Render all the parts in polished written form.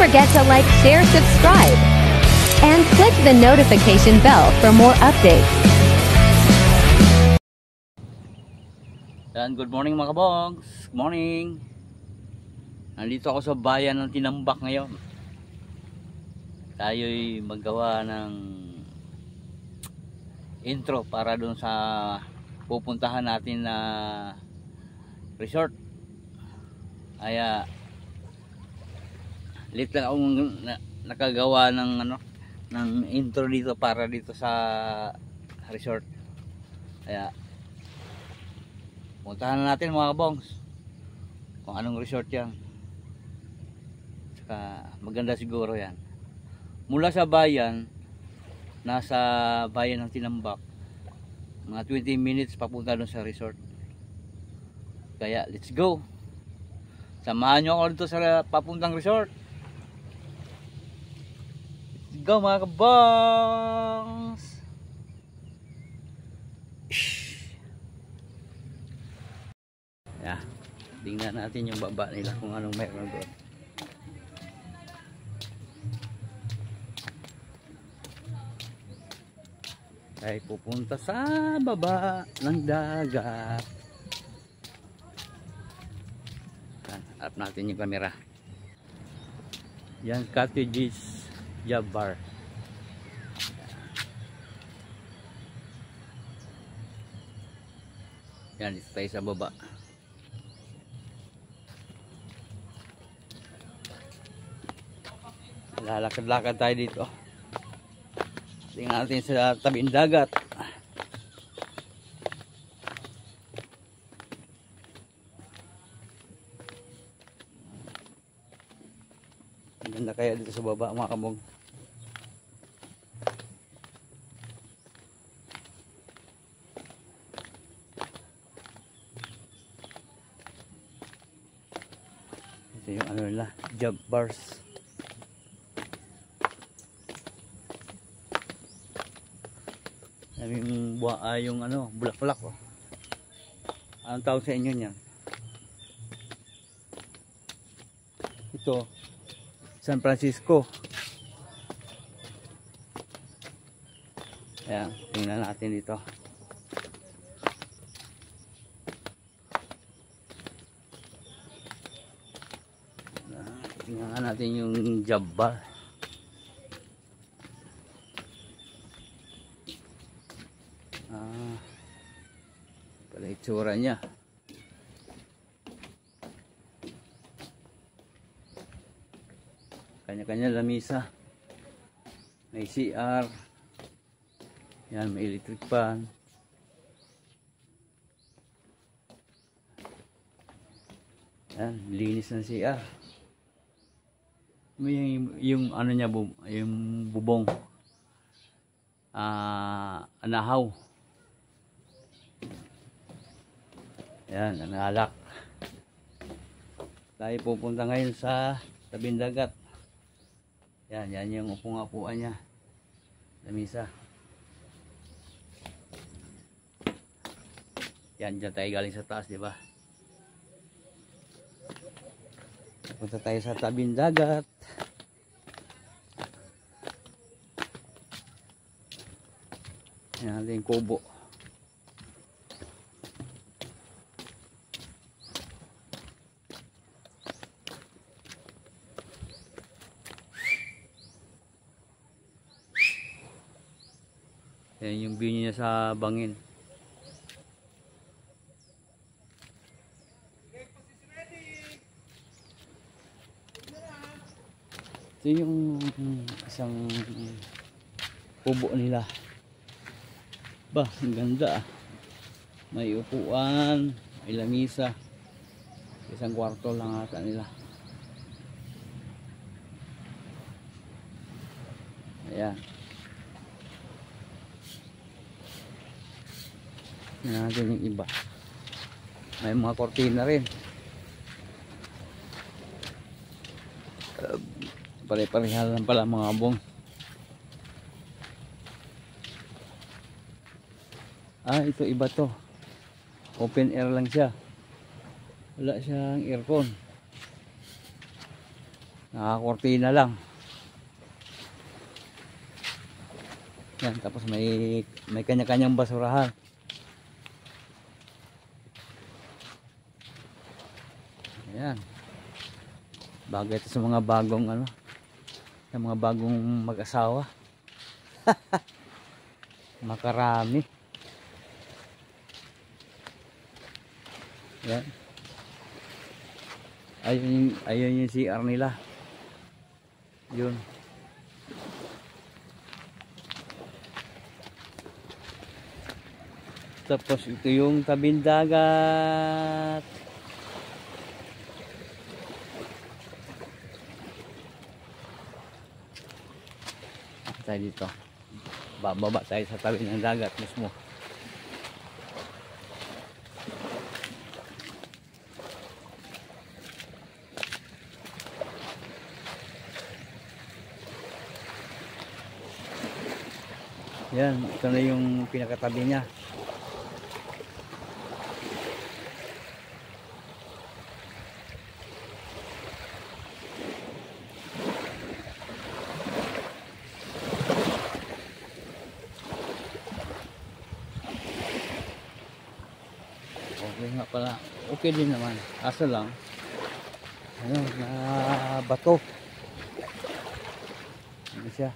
forget to like, share, subscribe, and click the notification bell for more updates. Yan, good morning mga kabongs. Good morning. Nandito ako sa bayan ng Tinambak ngayon. Tayo'y maggawa ng intro para dun sa pupuntahan natin na resort. Kaya late lang akong nakagawa ng ng intro dito para dito sa resort. Kaya puntahan na natin mga kabongs kung anong resort yan. Saka maganda siguro yan. Mula sa bayan, nasa bayan ng Tinambak, mga 20 minutes papunta doon sa resort. Kaya let's go. Samahan nyo ako dito sa papuntang resort. Let's go mga kabongs. Yeah. Tingnan natin yung baba nila kung anong meron doon. Ay pupunta sa baba ng dagat. Harap natin yung camera. Yan, Cottages Job Bar. Yan, dito tayo sa baba. Lalakad-lakad tayo dito. Tingnan natin sa tabing dagat. Ganda kaya dito sa baba mga kabong. Ito yung ano nila, job bars. Yung ano, bulaklak oh. Anong tawag sa inyo niyan? Ito San Francisco. Ayan, tingnan natin dito. Tingnan natin yung job bar. Pala itsura niya. Kanya-kanya lamisa. May CR. Yan, may electric fan. Yan, linis ng CR. May yung ano niya, yung bubong. Anahaw. Yan, nangalak. Tayo pupunta ngayon sa tabing dagat. Yan, yan yung upong-apuan niya. Lamisa. Yan, dyan tayo galing sa taas, di ba? Punta tayo sa tabing dagat. Yan natin yung kubo. Yan yung view niya sa bangin. Ito yung isang kubo nila. Bah, ang ganda ah. May upuan, may lamisa. Isang kwarto lang ata nila. Ayan. Tingnan natin yung iba. May mga kortina rin. Pare-pareha lang pala mga abong. Ito iba to. Open air lang siya. Wala siyang aircon. Nakakortina lang. Yan, tapos may kanya-kanyang basurahan. Ayan. Bagay ito sa mga bagong ano, sa mga bagong mag-asawa. Makarami. Yan. Ayun yung CR nila. Yun. Tapos ito yung tabing dagat. Tayo dito. Bababa tayo sa tabi ng dagat mismo. Yan, ito na yung pinakatabi niya. Okay nga pala. Okay din naman. Asa lang. Ano, na bato. Ano siya?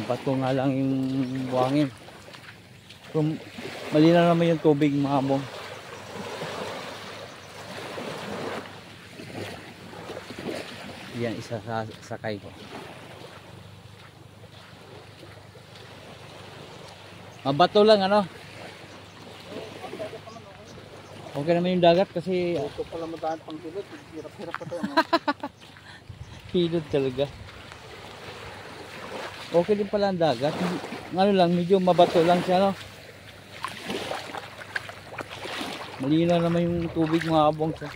Bato nga lang yung buhangin. Kung malinaw naman yung tubig mga bong. Yan isa sa sakay ko. Mabato lang ano. Okay naman yung dagat kasi ito pala madaan pang hilod. Hirap-hirap pa ito. hilod talaga. Okay din pala ang dagat. Ano lang, medyo mabato lang siya, no? Malinaw naman yung tubig mga kabong siya.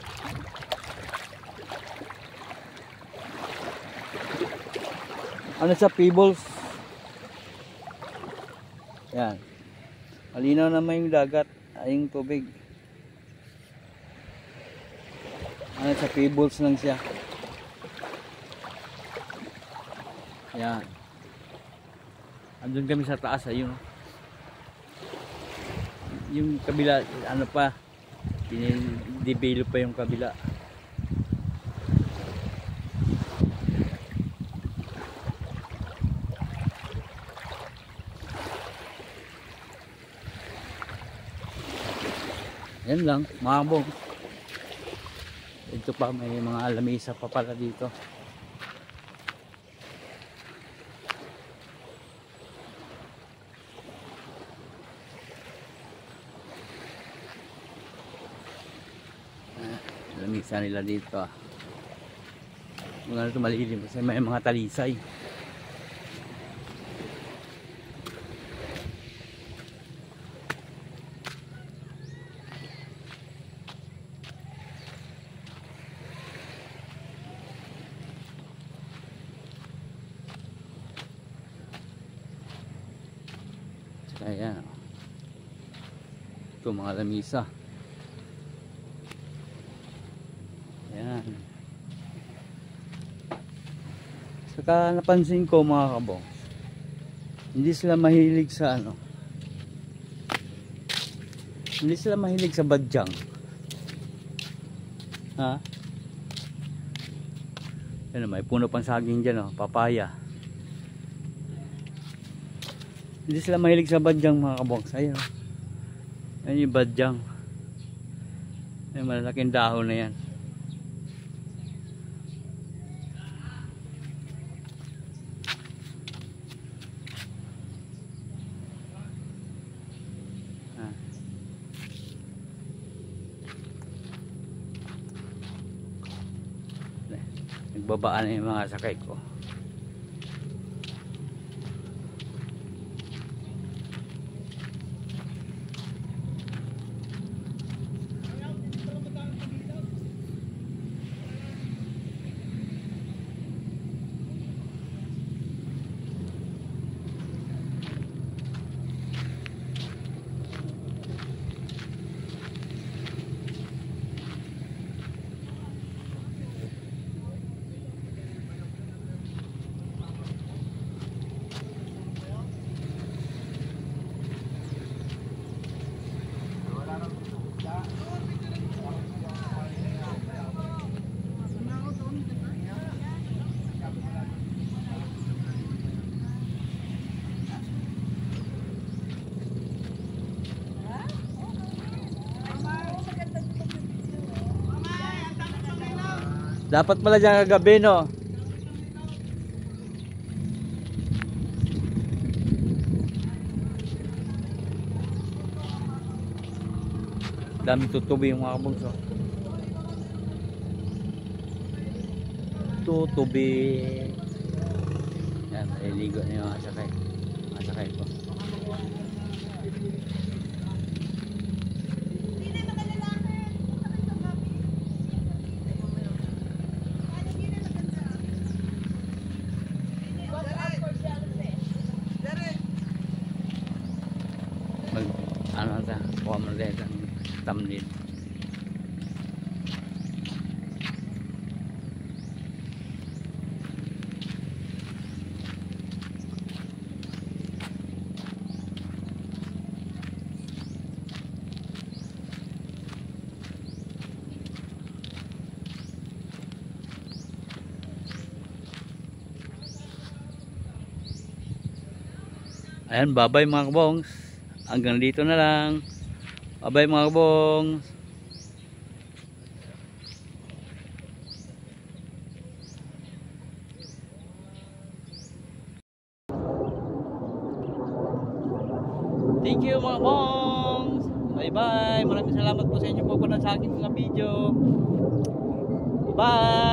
Ano sa Pebbles? Yan. Malinaw naman yung dagat, ay yung tubig. Ano sa Pebbles lang siya. Yan. Andun kami sa taas, ayun. Yung kabila, ano pa, develop pa yung kabila. Yan lang, mabong. Ito pa, may mga lamesa pa pala dito. Lamesa nila dito. Mga ito malilim kasi may mga talisay. Ayan. Ito mga lamesa. Ayan. Saka napansin ko mga kabong, hindi sila mahilig sa ano. Hindi sila mahilig sa badyang. Ha? Yan, may puno pang saging dyan, oh, papaya. Hindi sila mahilig sa badyang mga kabongs. Ayun. Ayun yung badyang. Ayun, malalaking dahon na yan. Nagbabaan na yung mga sakay ko. Dapat pala dyan kagabi, no? Daming tutubi yung mga kabungs, oh. Tutubi. Yan, maliligo na yung mga sakay. Mga sakay ko. Ano ata, kuha mo na ito ang thumbnail. Ayan, bye-bye mga kabongs. Hanggang dito na lang. Bye-bye mga kabongs. Thank you mga kabongs. Bye-bye. Maraming salamat po sa inyo po sa aking mga video. Bye!